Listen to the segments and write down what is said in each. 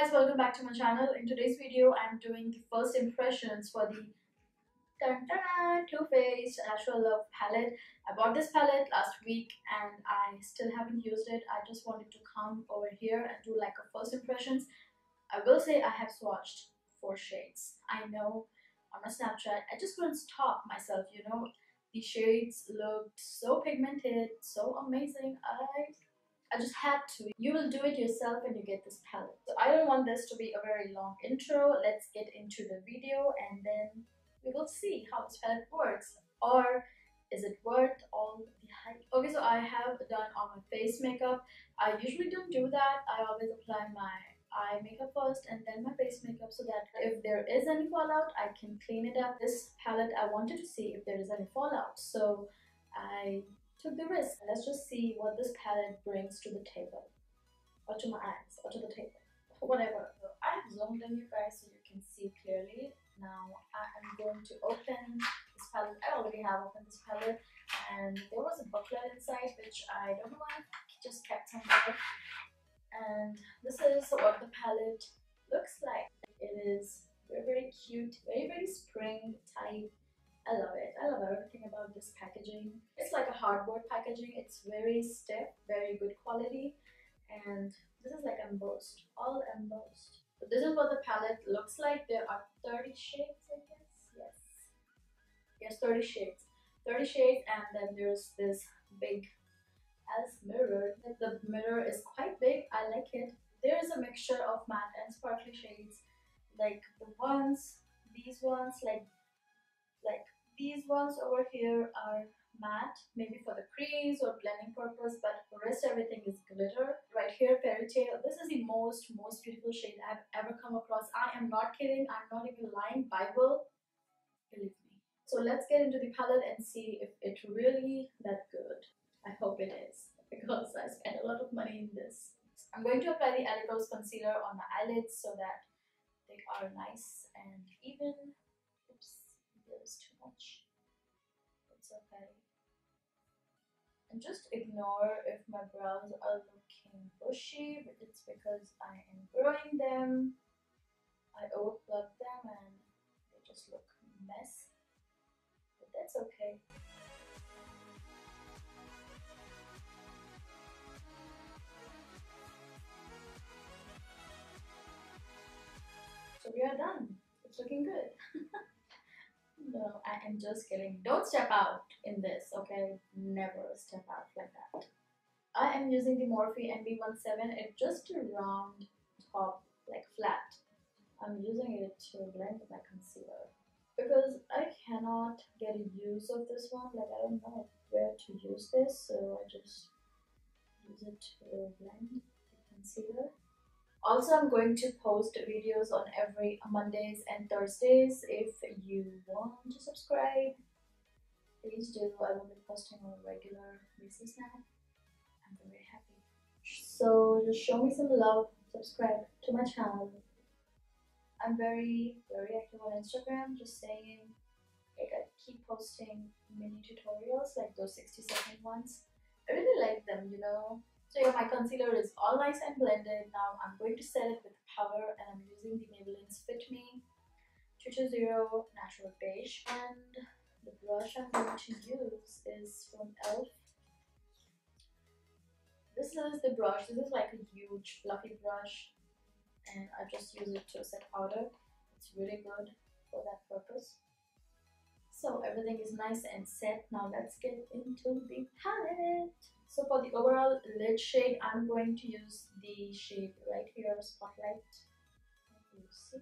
guys, welcome back to my channel. In today's video, I'm doing the first impressions for the Too Faced Natural Love palette. I bought this palette last week and I still haven't used it. I just wanted to come over here and do like a first impressions. I will say I have swatched 4 shades. I know on my Snapchat, I just couldn't stop myself, you know. The shades looked so pigmented, so amazing. I just had to. You will do it yourself when you get this palette. So I don't want this to be a very long intro. Let's get into the video and then we will see how this palette works. Or is it worth all the hype? Okay, so I have done all my face makeup. I usually don't do that. I always apply my eye makeup first and then my face makeup so that if there is any fallout, I can clean it up. This palette, I wanted to see if there is any fallout. So I took the risk. Let's just see what this palette brings to the table, or to my eyes, or to the table, whatever. So I have zoomed in, you guys, so you can see clearly. Now I am going to open this palette. I already have opened this palette, and there was a booklet inside, which I don't know why I just kept somewhere. And this is what the palette looks like. It is very, very cute, very, very spring type. I love it. I love everything about this packaging. It's like a hardboard packaging. It's very stiff, very good quality. And this is like embossed, all embossed. So this is what the palette looks like. There are 30 shades, I guess. Yes, 30 shades. 30 shades, and then there's this big as mirror. The mirror is quite big. I like it. There is a mixture of matte and sparkly shades. Like the ones, these ones, like these ones over here are matte, maybe for the crease or blending purpose, but the rest everything is glitter. Right here, Fairy Tale. This is the most beautiful shade I've ever come across. I am not kidding. I'm not even lying. Bible, believe me. So let's get into the palette and see if it's really that good. I hope it is, because I spent a lot of money in this. I'm going to apply the Ellie Rose concealer on my eyelids so that they are nice and even. There's too much. It's okay. And just ignore if my brows are looking bushy, but it's because I am growing them. I overplucked them and they just look a mess. But that's okay. So we are done. It's looking good. No, I am just kidding. Don't step out in this, okay? Never step out like that. I am using the Morphe NB17. It's just a round top, like flat. I'm using it to blend my concealer because I cannot get a use of this one. Like, I don't know where to use this, so I just use it to blend the concealer. Also, I'm going to post videos on every Mondays and Thursdays. If you want to subscribe, please do. I will be posting on a regular basis now. I'm very happy. So just show me some love. Subscribe to my channel. I'm very active on Instagram. Just saying, like, I keep posting mini tutorials, like those 60-second ones. I really like them, you know. So yeah, my concealer is all nice and blended. Now I'm going to set it with powder, and I'm using the Maybelline's Fit Me 220 Natural Beige. And the brush I'm going to use is from e.l.f. This is the brush. This is like a huge fluffy brush, and I just use it to set powder. It's really good for that purpose. So everything is nice and set. Now let's get into the palette. So for the overall lid shade, I'm going to use the shade right here, Spotlight. You see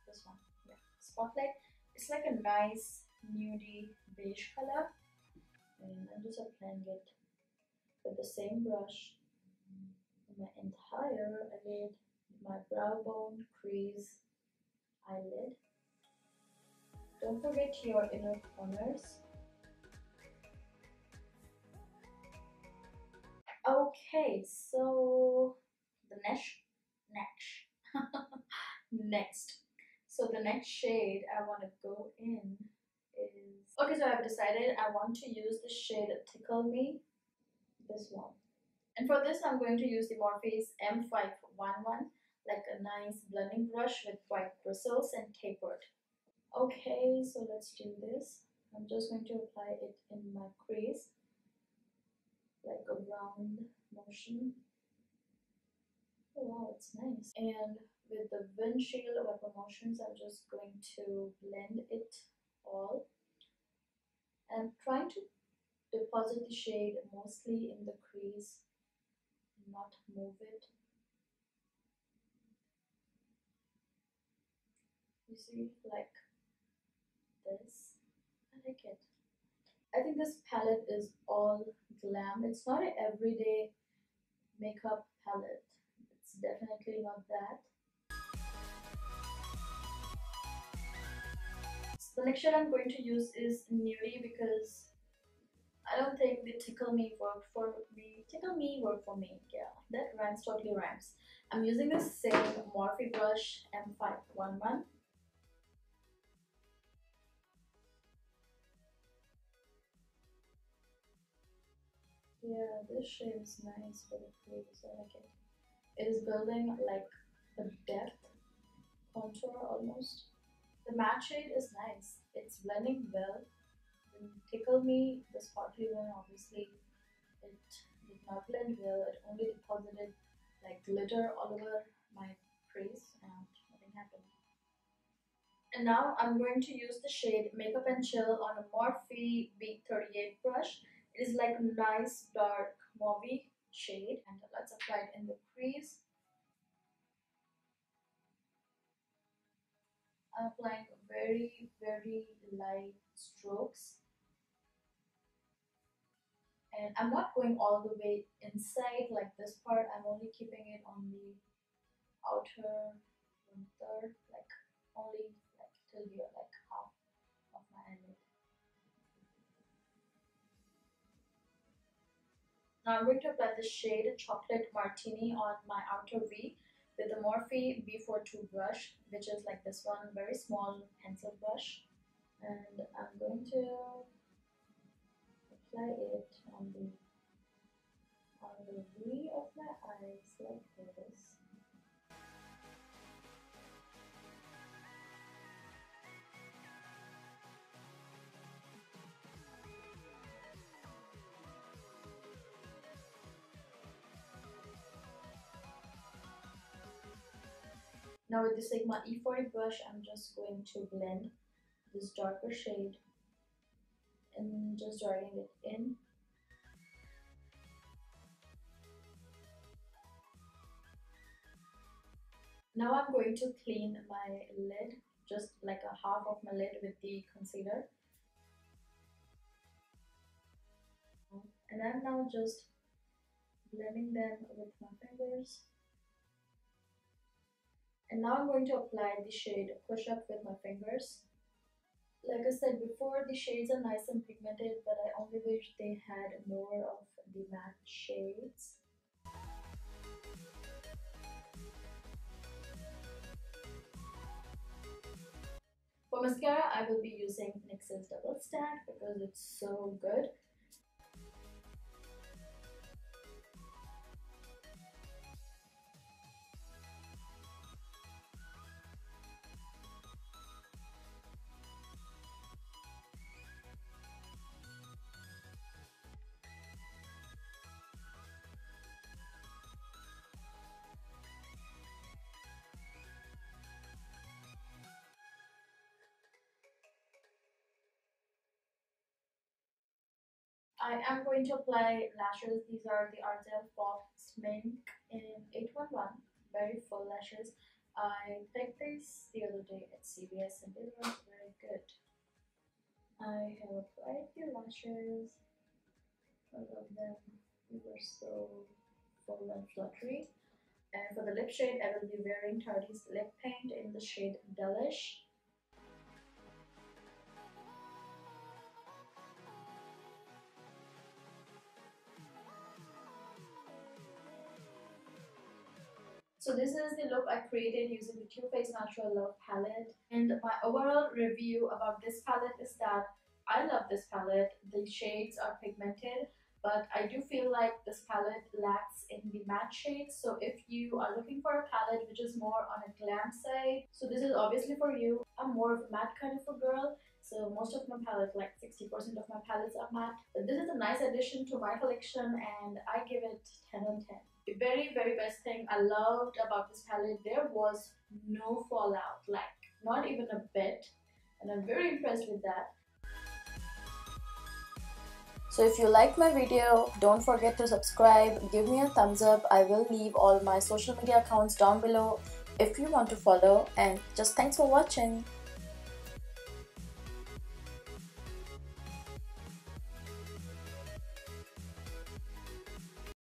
this one? Yeah, Spotlight. It's like a nice nudie beige color, and I'm just applying it with the same brush on my entire lid, my brow bone, crease, eyelid. Don't forget your inner corners. Okay, so the next. So the next shade I want to go in is, okay, so I've decided I want to use the shade Tickle Me, this one. And for this I'm going to use the Morphe's M511. like a nice blending brush with white bristles and tapered. Okay, so let's do this. I'm just going to apply it in my crease, like a round motion. Oh wow, it's nice. And with the windshield wiper motions, I'm just going to blend it all. And I'm trying to deposit the shade mostly in the crease, not move it. You see, like this. I like it. I think this palette is all glam. It's not an everyday makeup palette. It's definitely not that. So the next shade I'm going to use is Nudie because I don't think the Tickle Me worked for me. Tickle Me worked for me. Yeah, that rhymes, totally rhymes. I'm using the same Morphe brush M511. Yeah, this shade is nice for the crease. I like it. It is building like a depth contour almost. The matte shade is nice. It's blending well. In Tickle Me, the sparkly one, obviously, it did not blend well. It only deposited like glitter all over my crease and nothing happened. And now I'm going to use the shade Makeup and Chill on a Morphe B38 brush. It is like a nice dark mauve shade, and let's apply it in the crease. I'm applying very light strokes, and I'm not going all the way inside like this part. I'm only keeping it on the outer one third, like only like till here, like half of my eyelid. Now I'm going to apply the shade Chocolate Martini on my outer V with the Morphe B42 brush, which is like this one, very small pencil brush. And I'm going to apply it on the V of my eyes like this. Now with the Sigma E40 brush, I'm just going to blend this darker shade and just drawing it in. Now I'm going to clean my lid, just like a half of my lid with the concealer. And I'm now just blending them with my fingers. And now I'm going to apply the shade Push Up with my fingers. Like I said before, the shades are nice and pigmented, but I only wish they had more of the matte shades. For mascara, I will be using NYX's Double Stack because it's so good. I am going to apply lashes. These are the Ardell Pop Smink in 811. Very full lashes. I picked these the other day at CVS and they were very good. I have applied the lashes. I love them. They were so full and fluttery. And for the lip shade, I will be wearing Tarte's lip paint in the shade Delish. So this is the look I created using the Too Faced Natural Love palette. And my overall review about this palette is that I love this palette. The shades are pigmented, but I do feel like this palette lacks in the matte shades. So if you are looking for a palette which is more on a glam side, so this is obviously for you. I'm more of a matte kind of a girl, so most of my palette, like 60% of my palettes are matte. But this is a nice addition to my collection and I give it 10 on 10. The very best thing I loved about this palette, there was no fallout, like not even a bit, and I'm very impressed with that. So if you liked my video, don't forget to subscribe, give me a thumbs up. I will leave all my social media accounts down below if you want to follow, and just thanks for watching.